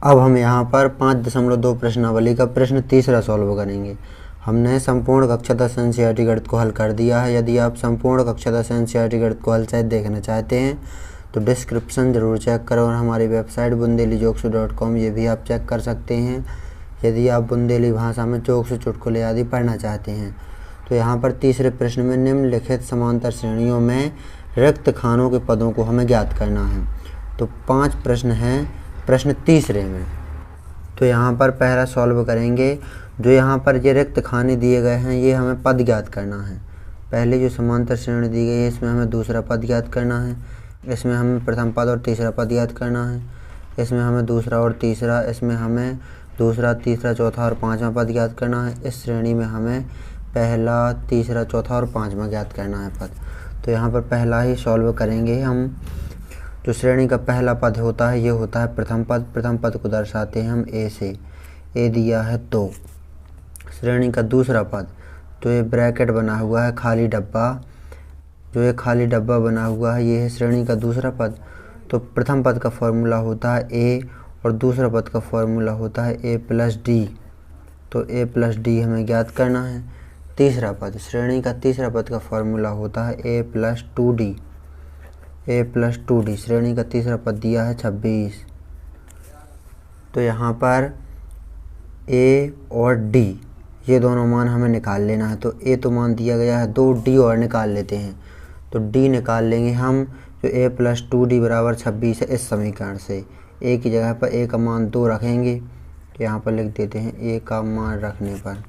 अब हम यहाँ पर 5.2 प्रश्नावली का प्रश्न तीसरा सॉल्व करेंगे। हमने संपूर्ण कक्षा 10 एनसीईआरटी गणित को हल कर दिया है। यदि आप संपूर्ण कक्षा 10 एनसीईआरटी गणित को हल सहित देखना चाहते हैं तो डिस्क्रिप्शन ज़रूर चेक करें और हमारी वेबसाइट bundelijoksu.com ये भी आप चेक कर सकते हैं यदि आप बुंदेली भाषा में जोक्स चुटकुले आदि पढ़ना चाहते हैं। तो यहाँ पर तीसरे प्रश्न में निम्नलिखित समांतर श्रेणियों में रिक्त खानों के पदों को हमें ज्ञात करना है। तो 5 प्रश्न हैं प्रश्न तीसरे में। तो यहाँ पर पहला सॉल्व करेंगे। जो यहाँ पर ये रिक्त खाने दिए गए हैं ये हमें पद ज्ञात करना है। पहले जो समांतर श्रेणी दी गई है इसमें हमें दूसरा पद ज्ञात करना है, इसमें हमें प्रथम पद और तीसरा पद ज्ञात करना है, इसमें हमें दूसरा और तीसरा, इसमें हमें दूसरा, तीसरा, चौथा और पाँचवा पद ज्ञात करना है। इस श्रेणी में हमें पहला, तीसरा, चौथा और पाँचवा ज्ञात करना है पद। तो यहाँ पर पहला ही सॉल्व करेंगे हम। जो श्रेणी का पहला पद होता है ये होता है प्रथम पद। प्रथम पद को दर्शाते हैं हम ए से। ए दिया है 2। श्रेणी का दूसरा पद, जो ये ब्रैकेट बना हुआ है खाली डब्बा, जो ये खाली डब्बा बना हुआ है ये है श्रेणी का दूसरा पद। तो प्रथम पद का फॉर्मूला होता है ए और दूसरा पद का फॉर्मूला होता है ए प्लस डी। तो ए प्लस डी हमें ज्ञात करना है। तीसरा पद, श्रेणी का तीसरा पद का फॉर्मूला होता है ए प्लस 2d। ए प्लस 2d श्रेणी का तीसरा पद दिया है 26। तो यहाँ पर ए और डी ये दोनों मान हमें निकाल लेना है। तो ए तो मान दिया गया है 2, डी और निकाल लेते हैं। तो डी निकाल लेंगे हम। जो ए प्लस 2d बराबर 26 है इस समीकरण से ए की जगह पर ए का मान 2 रखेंगे। यहाँ पर लिख देते हैं ए का मान रखने पर।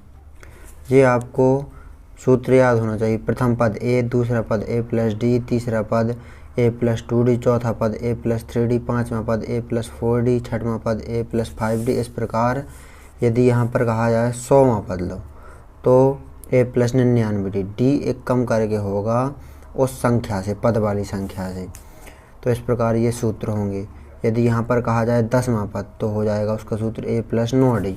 ये आपको सूत्र याद होना चाहिए। प्रथम पद ए, दूसरा पद ए प्लस डी, तीसरा पद ए प्लस 2d, चौथा पद ए प्लस 3d, पाँचवा पद ए प्लस 4d, छठवां पद ए प्लस 5d। इस प्रकार यदि यहाँ पर कहा जाए 100वां पद लो तो ए प्लस 99d। डी एक कम करके होगा उस संख्या से, पद वाली संख्या से। तो इस प्रकार ये सूत्र होंगे। यदि यहाँ पर कहा जाए 10वां पद तो हो जाएगा उसका सूत्र ए प्लस 9d।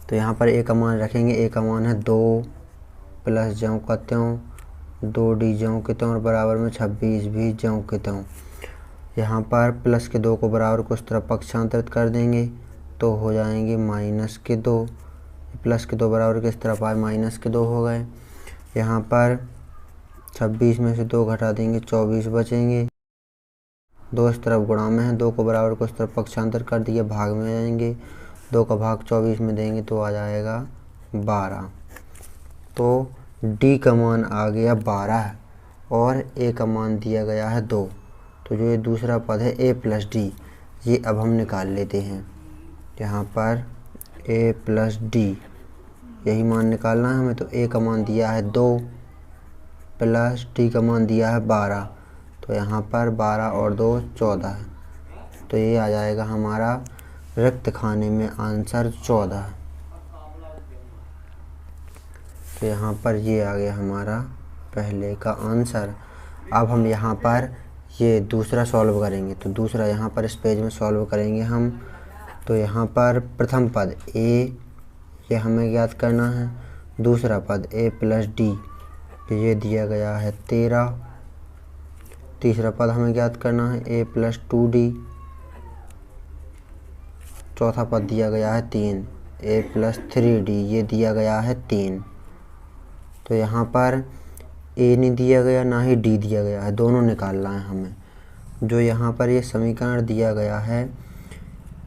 तो यहाँ पर ए का मान रखेंगे। ए का मान है 2 प्लस ज्यों का त्यों, 2d ज्यों के त्यों और बराबर में 26 भी ज्यों के त्यों। यहाँ पर प्लस के 2 को बराबर को उस तरफ पक्षांतरित कर देंगे तो हो जाएंगे माइनस के 2। प्लस के 2 बराबर किस तरफ आए, माइनस के 2 हो गए। यहाँ पर 26 में से 2 घटा देंगे, 24 बचेंगे। 2 इस तरफ गुणा में है, 2 को बराबर को उस तरफ पक्षांतर कर दिए, भाग में आ जाएंगे। 2 का भाग 24 में देंगे तो आ जाएगा 12। तो डी का मान आ गया 12 और ए का मान दिया गया है 2। तो जो ये दूसरा पद है ए प्लस डी ये अब हम निकाल लेते हैं। यहाँ पर ए प्लस डी यही मान निकालना है हमें। तो ए का मान दिया है 2 प्लस डी का मान दिया है 12। तो यहाँ पर 12 और 2 14 है। तो ये आ जाएगा हमारा रिक्त खाने में आंसर 14। तो यहाँ पर ये आ गया हमारा पहले का आंसर। अब हम यहाँ पर ये दूसरा सॉल्व करेंगे। तो दूसरा यहाँ पर इस पेज में सॉल्व करेंगे हम। तो यहाँ पर प्रथम पद ए ये हमें ज्ञात करना है। दूसरा पद ए प्लस डी ये दिया गया है 13। तीसरा पद हमें ज्ञात करना है ए प्लस 2d। चौथा पद दिया गया है 3 ए प्लस 3d ये दिया गया है 3। तो यहाँ पर ए नहीं दिया गया ना ही डी दिया गया है, दोनों निकालना है हमें। जो यहाँ पर ये समीकरण दिया गया है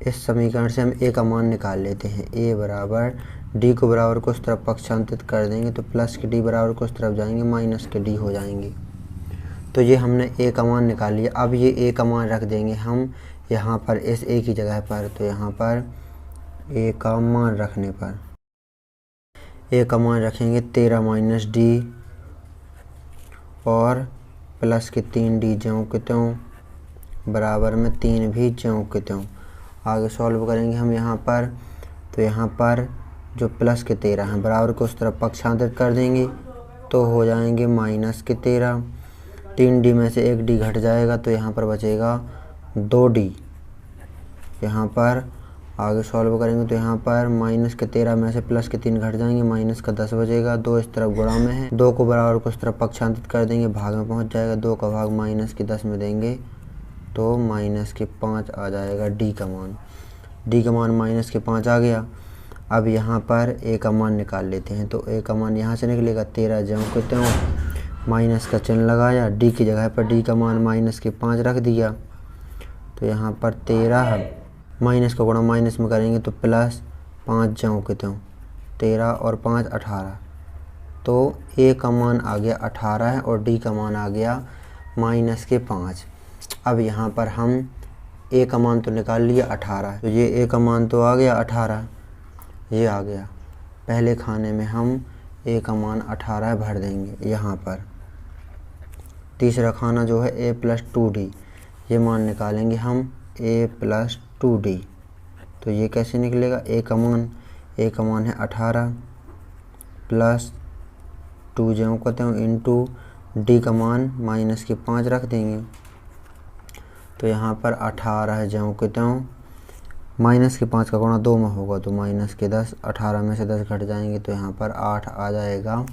इस समीकरण से हम ए का मान निकाल लेते हैं। ए बराबर डी को बराबर को उस तरफ पक्षांतरित कर देंगे तो प्लस के डी बराबर को उस तरफ जाएंगे, माइनस के डी हो जाएंगे। तो ये हमने ए का मान निकाल लिया। अब ये ए का मान रख देंगे हम यहाँ पर इस ए की जगह पर। तो यहाँ पर ए का मान रखने पर ए का मान रखेंगे 13 माइनस डी और प्लस के 3d ज्यों के त्यों बराबर में 3 भी ज्यों के त्यों। आगे सॉल्व करेंगे हम यहाँ पर। तो यहाँ पर जो प्लस के 13 हैं बराबर को उस तरफ पक्षांतरित कर देंगे तो हो जाएंगे माइनस के 13। 3d में से 1d घट जाएगा तो यहाँ पर बचेगा 2d। यहाँ पर आगे सॉल्व करेंगे तो यहाँ पर माइनस के 13 में से प्लस के 3 घट जाएंगे, माइनस का 10 बचेगा। 2 इस तरफ गुणा में है, 2 को बराबर को उस तरफ पक्षांतरित कर देंगे, भाग में पहुँच जाएगा। 2 का भाग माइनस के 10 में देंगे तो माइनस के 5 आ जाएगा डी का मान। डी का मान -5 आ गया। अब यहाँ पर ए का मान निकाल लेते हैं, तो ए का मान यहाँ से निकलेगा 13 ज्यों के त्यों, माइनस का चिन्ह लगाया, डी की जगह पर डी का मान -5 रख दिया। तो यहाँ पर 13 माइनस का गुणा माइनस में करेंगे तो +5 ज्यों के त्यों, 13 और 5 18। तो ए का मान आ गया 18 है और डी का मान आ गया -5। अब यहाँ पर हम ए का मान तो निकाल लिया 18, तो ये ए का मान तो आ गया 18, ये आ गया। पहले खाने में हम ए का मान 18 भर देंगे। यहाँ पर तीसरा खाना जो है a+2d, ये मान निकालेंगे हम a+2d। तो ये कैसे निकलेगा, ए का मान है 18 प्लस 2 ज्यों का त्यों इंटू डी का मान -5 रख देंगे। तो यहाँ पर 18 ज्यों के त्यों, -5 का गुणा 2 में होगा तो -10, 18 में से 10 घट जाएंगे तो यहाँ पर 8 आ जाएगा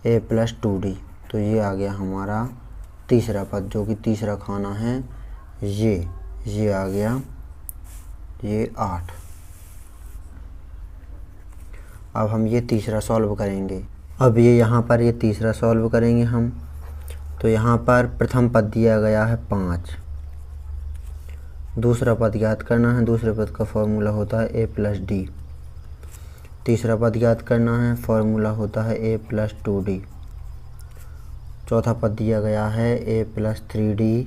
a+2d। तो ये आ गया हमारा तीसरा पद, जो कि तीसरा खाना है ये आ गया, ये 8। अब हम ये तीसरा सॉल्व करेंगे। अब ये यहाँ पर ये तीसरा सॉल्व करेंगे हम। तो यहाँ पर प्रथम पद दिया गया है 5, दूसरा पद ज्ञात करना है। दूसरे पद का फॉर्मूला होता है a+d। तीसरा पद ज्ञात करना है, फॉर्मूला होता है a+2d। चौथा पद दिया गया है a+3d।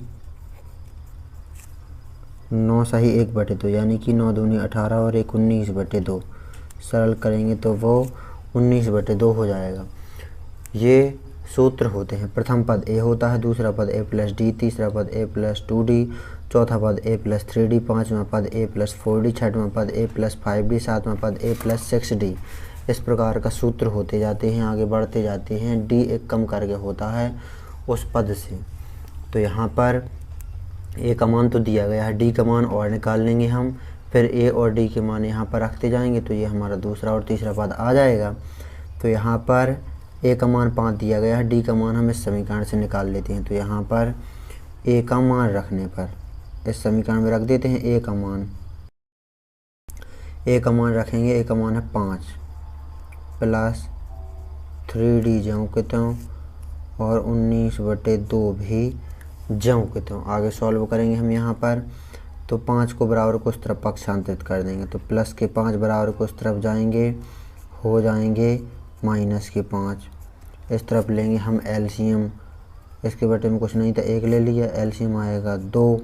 9 सही 1/2, यानी कि 9 दूनी 18 और 1 19/2। सरल करेंगे तो वो 19/2 हो जाएगा। ये सूत्र होते हैं, प्रथम पद a होता है, दूसरा पद a+d, तीसरा पद a+2d, चौथा पद a+3d, पाँचवा पद a+4d, छठवां पद a+5d, सातवां पद a+6d। इस प्रकार का सूत्र होते जाते हैं, आगे बढ़ते जाते हैं। d एक कम करके होता है उस पद से। तो यहाँ पर a का मान तो दिया गया है, d का मान और निकाल लेंगे हम, फिर a और d के मान यहाँ पर रखते जाएंगे तो ये हमारा दूसरा और तीसरा पद आ जाएगा। तो यहाँ पर a का मान 5 दिया गया है, d का मान हम इस समीकरण से निकाल लेते हैं। तो यहाँ पर a का मान रखने पर इस समीकरण में रख देते हैं a का मान रखेंगे। a का मान है 5 प्लस 3d ज्यों के त्यों और 19/2 भी ज्यों के त्यों। आगे सॉल्व करेंगे हम यहाँ पर। तो 5 को बराबर को उस तरफ पक्षांतरित कर देंगे, तो प्लस के 5 बराबर को उस तरफ जाएंगे, हो जाएंगे -5। इस तरफ लेंगे हम एलसीएम, इसके बटे में कुछ नहीं था 1 ले लिया, एलसीएम आएगा 2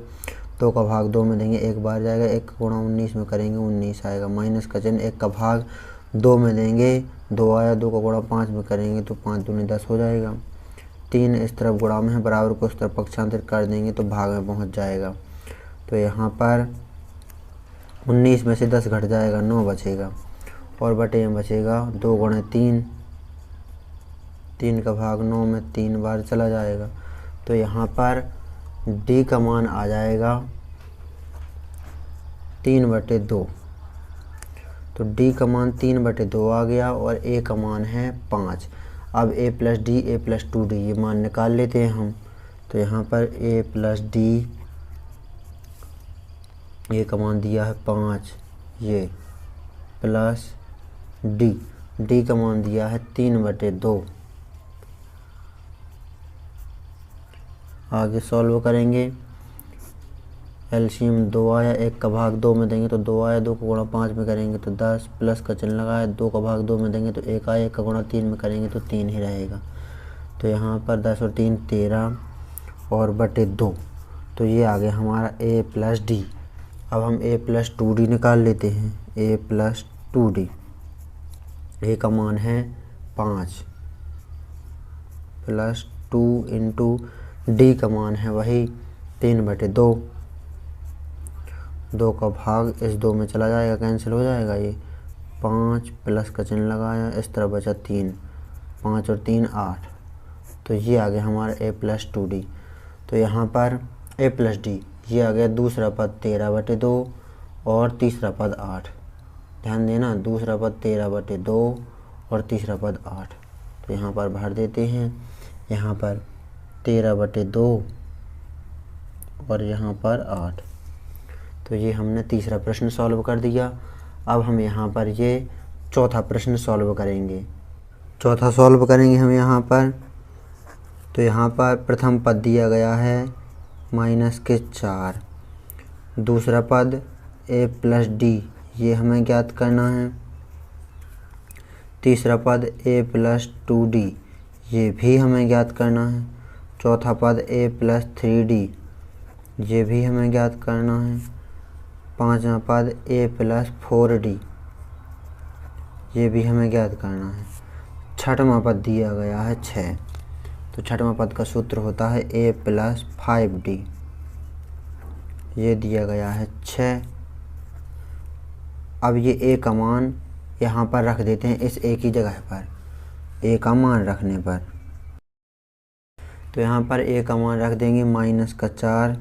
का भाग 2 में देंगे 1 बार जाएगा, 1 का गुणा 19 में करेंगे 19 आएगा, माइनस का चिन्ह 1 का भाग 2 में देंगे 2 आया, 2 का गुणा 5 में करेंगे तो 5 दूनी 10 हो जाएगा। 3 इस तरफ गुणा में है, बराबर को उस तरफ पक्षांतरित कर देंगे तो भाग में पहुँच जाएगा। तो यहाँ पर 19 में से 10 घट जाएगा, 9 बचेगा और बटे में बचेगा 2 गुणे 3, 3 का भाग 9 में 3 बार चला जाएगा। तो यहाँ पर d का मान आ जाएगा 3/2। तो d का मान 3/2 आ गया और a का मान है 5। अब a+d a+2d ये मान निकाल लेते हैं हम। तो यहाँ पर a+d, a का मान दिया है 5, ये प्लस d का मान दिया है 3/2। आगे सॉल्व करेंगे। एलसीएम 2 आया, 1 का भाग 2 में देंगे तो 2 आया, 2 का गुणा 5 में करेंगे तो 10, प्लस का चिन्ह लगाया, 2 का भाग 2 में देंगे तो 1 आया, 1 का गुणा 3 में करेंगे तो 3 ही रहेगा। तो यहाँ पर 10 और 3 13 और बटे 2। तो ये आ गया हमारा a+d। अब हम a+2d निकाल लेते हैं। a+2d, a का मान है 5 प्लस 2 इंटू d का मान है वही 3/2। 2 का भाग इस 2 में चला जाएगा, कैंसिल हो जाएगा। ये 5 प्लस का चिन्ह लगाया, इस तरह बचा 3, 5 और 3 8। तो ये आ गया हमारा a+2d। तो यहाँ पर a+d ये आ गया दूसरा पद 13/2 और तीसरा पद 8। ध्यान देना, दूसरा पद 13/2 और तीसरा पद 8। तो यहाँ पर भर देते हैं, यहाँ पर 13/2 और यहाँ पर 8। तो ये हमने तीसरा प्रश्न सॉल्व कर दिया। अब हम यहाँ पर ये चौथा प्रश्न सॉल्व करेंगे। चौथा सॉल्व करेंगे हम यहाँ पर। तो यहाँ पर प्रथम पद दिया गया है -4, दूसरा पद a + d, ये हमें ज्ञात करना है। तीसरा पद a + 2d, ये भी हमें ज्ञात करना है। चौथा पद a + 3d, ये भी हमें ज्ञात करना है। पांचवा पद a + 4d, ये भी हमें ज्ञात करना है। छठवां पद दिया गया है 6, तो छठवां पद का सूत्र होता है a + 5d, ये दिया गया है 6। अब ये a का मान यहाँ पर रख देते हैं इस a की जगह पर, a का मान रखने पर। तो यहाँ पर a का मान रख देंगे -4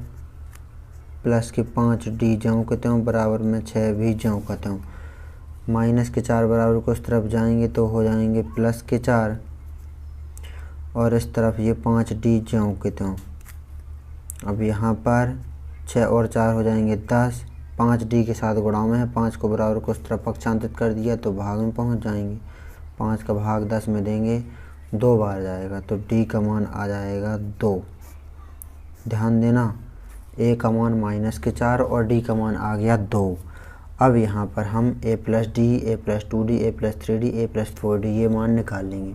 + 5d ज्यों के त्यों बराबर में 6 भी ज्यों का त्यों। -4 बराबर को उस तरफ जाएंगे तो हो जाएंगे +4, और इस तरफ ये 5d ज्यों के त्यों। अब यहाँ पर 6 और 4 हो जाएंगे 10, 5d के साथ गुणा में है, 5 को बराबर को उस तरफ पक्षांतरित कर दिया तो भाग में पहुँच जाएंगे। 5 का भाग 10 में देंगे, 2 बार जाएगा तो d का मान आ जाएगा 2। ध्यान देना, a का मान -4 और d का मान आ गया 2। अब यहाँ पर हम a + d, a + 2d, a + 3d, a + 4d ये मान निकाल लेंगे।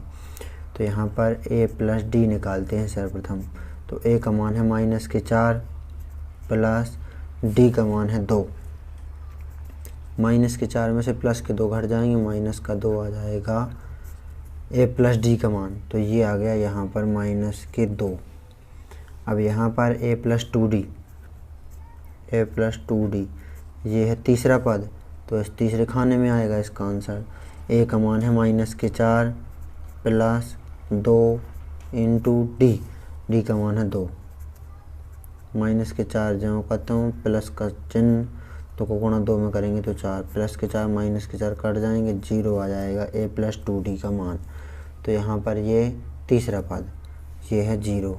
तो यहाँ पर a + d निकालते हैं सर्वप्रथम। तो a का मान है -4 प्लस d का मान है 2। -4 में से प्लस के 2 घट जाएंगे, माइनस का 2 आ जाएगा a + d का मान, तो ये आ गया यहाँ पर -2। अब यहाँ पर a + 2d, a + 2d ये है तीसरा पद, तो इस तीसरे खाने में आएगा इसका आंसर। a का मान है -4 प्लस 2 × d, d का मान है 2। -4 ज्यों का त्यों, प्लस का चिन्ह तो को गुणा 2 में करेंगे तो 4, +4 -4 कट जाएंगे, 0 आ जाएगा a + 2d का मान। तो यहाँ पर ये तीसरा पद ये है 0।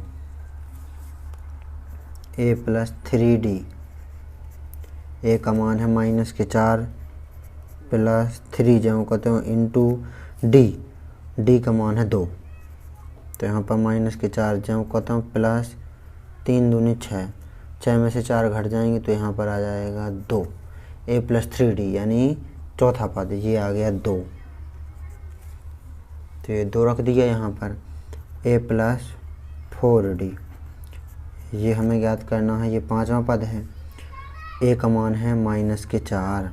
a + 3d, a का मान है -4 प्लस 3 ज्यों का त्यों × d, d का मान है 2। तो यहाँ पर -4 ज्यों का त्यों प्लस 3 दूनी 6, 6 में से 4 घट जाएंगे तो यहाँ पर आ जाएगा 2। a + 3d यानी चौथा पद ये आ गया 2। तो ये 2 रख दिया यहाँ पर। a + 4d ये हमें ज्ञात करना है, ये पांचवा पद है। a का मान है -4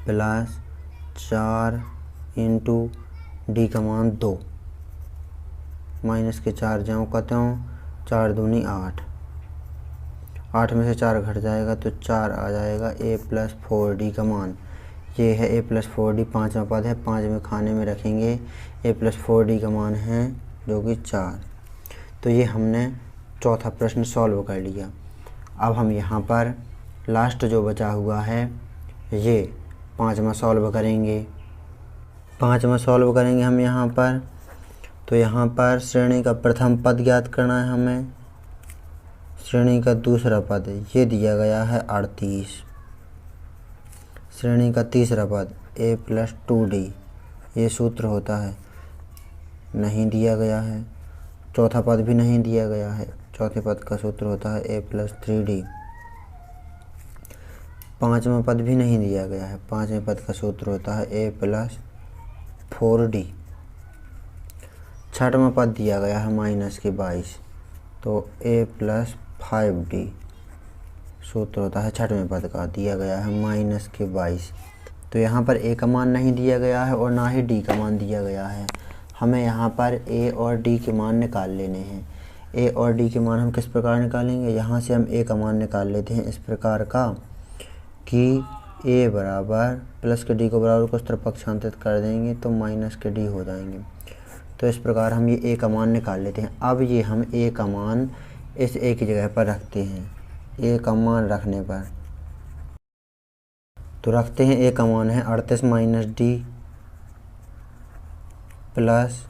प्लस 4 × d का मान 2। -4 ज्यों का त्यों, 4 दूनी 8, 8 में से 4 घट जाएगा तो 4 आ जाएगा a + 4d का मान। ये है a + 4d पांचवा पद है, 5 में खाने में रखेंगे, a + 4d का मान है जो कि 4। तो ये हमने चौथा प्रश्न सॉल्व कर लिया। अब हम यहाँ पर लास्ट जो बचा हुआ है ये पांचवा सॉल्व करेंगे। पांचवा सॉल्व करेंगे हम यहाँ पर। तो यहाँ पर श्रेणी का प्रथम पद ज्ञात करना है हमें, श्रेणी का दूसरा पद ये दिया गया है 38, श्रेणी का तीसरा पद a + 2d ये सूत्र होता है, नहीं दिया गया है। चौथा पद भी नहीं दिया गया है, चौथे पद का सूत्र होता है a + 3d। पांचवा पद भी नहीं दिया गया है, पांचवें पद का सूत्र होता है a + 4d। छठवां पद दिया गया है -22, तो a + 5d सूत्र होता है छठवें पद का, दिया गया है -22। तो यहाँ पर a का मान नहीं दिया गया है और ना ही d का मान दिया गया है। हमें यहाँ पर a और d के मान निकाल लेने हैं। a और d के मान हम किस प्रकार निकालेंगे, यहाँ से हम a का मान निकाल लेते हैं इस प्रकार का कि a बराबर प्लस के d को बराबर को उस तरफ पक्षांतरित कर देंगे तो माइनस के d हो जाएंगे। तो इस प्रकार हम ये a का मान निकाल लेते हैं। अब ये हम a का मान इस a की जगह पर रखते हैं। a का मान रखने पर तो रखते हैं, a का मान है 38 - d प्लस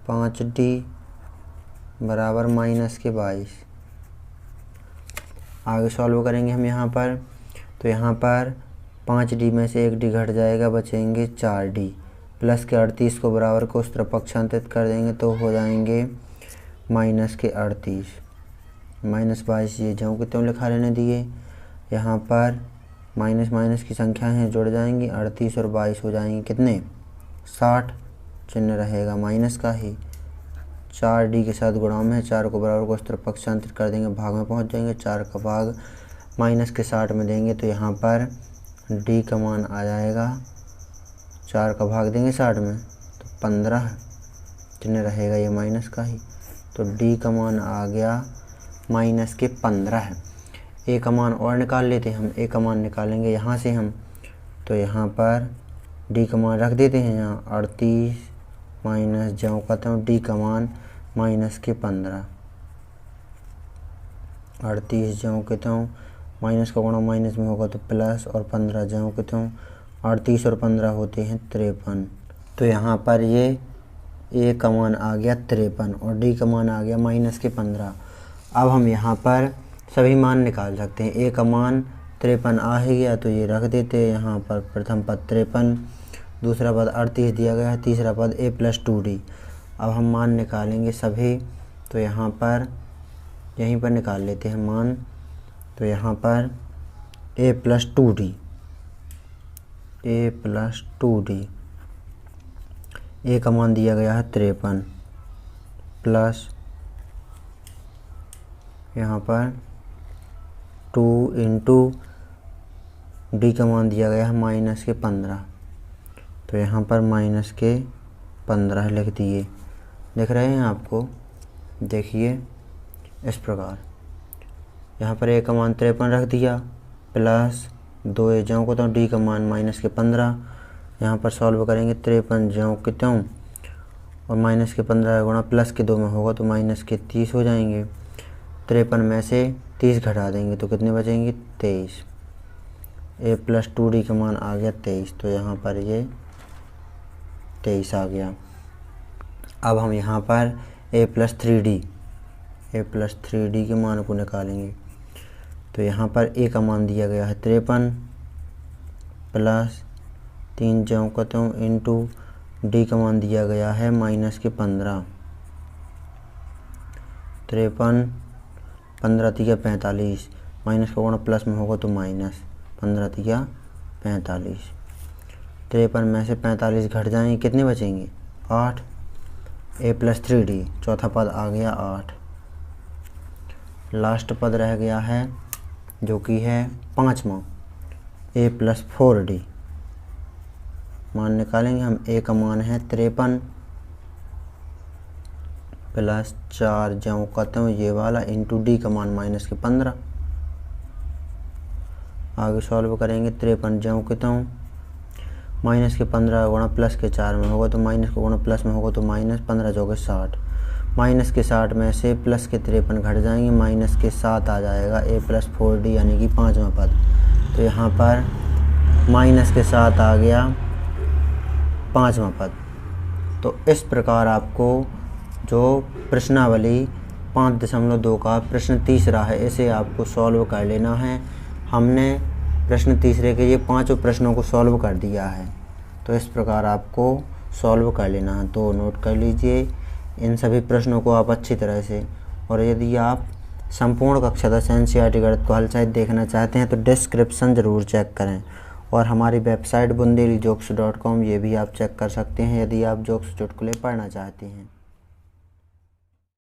5d बराबर -22। आगे सॉल्व करेंगे हम यहाँ पर, तो यहाँ पर 5D में से 1D घट जाएगा, बचेंगे 4D। प्लस के 38 को बराबर को उस तरफ पक्षांतरित कर देंगे तो हो जाएंगे माइनस के 38। -22 ये ज्यों के त्यों लिखा रहने दिए। यहाँ पर माइनस माइनस की संख्या हैं जुड़ जाएंगी, 38 और 22 हो जाएंगे कितने 60, चिन्ह रहेगा माइनस का ही। 4D के साथ गुणा में 4 को बराबर को उस तरफ पक्षांतरित कर देंगे, भाग में पहुँच जाएंगे। 4 का भाग माइनस के 60 में देंगे तो यहाँ पर D का मान आ जाएगा, 4 का भाग देंगे 60 में तो 15, चिन्ह रहेगा ये माइनस का ही। तो D का मान आ गया माइनस के 15। A का मान और निकाल लेते हैं हम, A का मान निकालेंगे यहाँ से हम, तो यहाँ पर D का मान रख देते हैं यहाँ 38 माइनस ज्यों का त्यों D का मान माइनस के 15। 38 ज्यों के त्यों माइनस का गुणा माइनस में होगा तो प्लस, और 15 ज्यों के त्यों 38 और 15 होते हैं 53। तो यहाँ पर ये A का मान आ गया 53 और D का मान आ गया माइनस के 15। अब हम यहाँ पर सभी मान निकाल सकते हैं। A का मान 53 आ ही गया तो ये रख देते हैं यहाँ पर, प्रथम पद 53, दूसरा पद 38 दिया गया है, तीसरा पद A + 2D। अब हम मान निकालेंगे सभी, तो यहाँ पर यहीं पर निकाल लेते हैं मान। तो यहाँ पर A + 2D, A + 2D, A का मान दिया गया है 53 प्लस यहाँ पर 2 इंटू D का मान दिया गया है माइनस के 15, तो यहाँ पर माइनस के 15 लिख दिए। देख रहे हैं आपको, देखिए इस प्रकार यहाँ पर A का मान 53 रख दिया, प्लस 2 ज्यों को त्यों D का मान माइनस के 15। यहाँ पर सॉल्व करेंगे 53 ज्यों के त्यों और माइनस के 15 गुणा प्लस के 2 में होगा तो माइनस के 30 हो जाएंगे। 53 में से 30 घटा देंगे तो कितने बचेंगे 23। A + 2D का मान आ गया 23, तो यहाँ पर ये 23 आ गया। अब हम यहाँ पर A + 3D के मान को निकालेंगे, तो यहाँ पर A का मान दिया गया है 53 प्लस 3 ज्यों का त्यों इंटू D का मान दिया गया है माइनस के 15। 53 15 तिया 45, माइनस का गुणा प्लस में होगा तो माइनस, 15 तिया 45। 53 में से 45 घट जाएंगे, कितने बचेंगे 8। A + 3D, चौथा पद आ गया 8। लास्ट पद रह गया है जो कि है 5वां, A + 4D। मान निकालेंगे हम। A का मान है 53 प्लस 4 ज्यों का त्यों ये वाला इंटू D का मान माइनस के 15। आगे सॉल्व करेंगे 53 ज्यों के त्यों माइनस के 15 गुणा प्लस के 4 में होगा तो माइनस का गुणा प्लस में होगा तो माइनस, 15 चौके 60। माइनस के 60 में से प्लस के 53 घट जाएंगे, माइनस के 7 आ जाएगा A + 4D यानी कि 5वां पद। तो यहाँ पर माइनस के 7 आ गया 5वां पद। तो इस प्रकार आपको जो प्रश्नावली 5.2 का प्रश्न तीसरा है इसे आपको सॉल्व कर लेना है। हमने प्रश्न तीसरे के ये 5 प्रश्नों को सॉल्व कर दिया है, तो इस प्रकार आपको सॉल्व कर लेना है। तो नोट कर लीजिए इन सभी प्रश्नों को आप अच्छी तरह से। और यदि आप संपूर्ण कक्षा 10 NCERT गणित को हल सहित देखना चाहते हैं तो डिस्क्रिप्शन ज़रूर चेक करें, और हमारी वेबसाइट bundelijokes.com ये भी आप चेक कर सकते हैं यदि आप जोक्स चुटकुले पढ़ना चाहते हैं।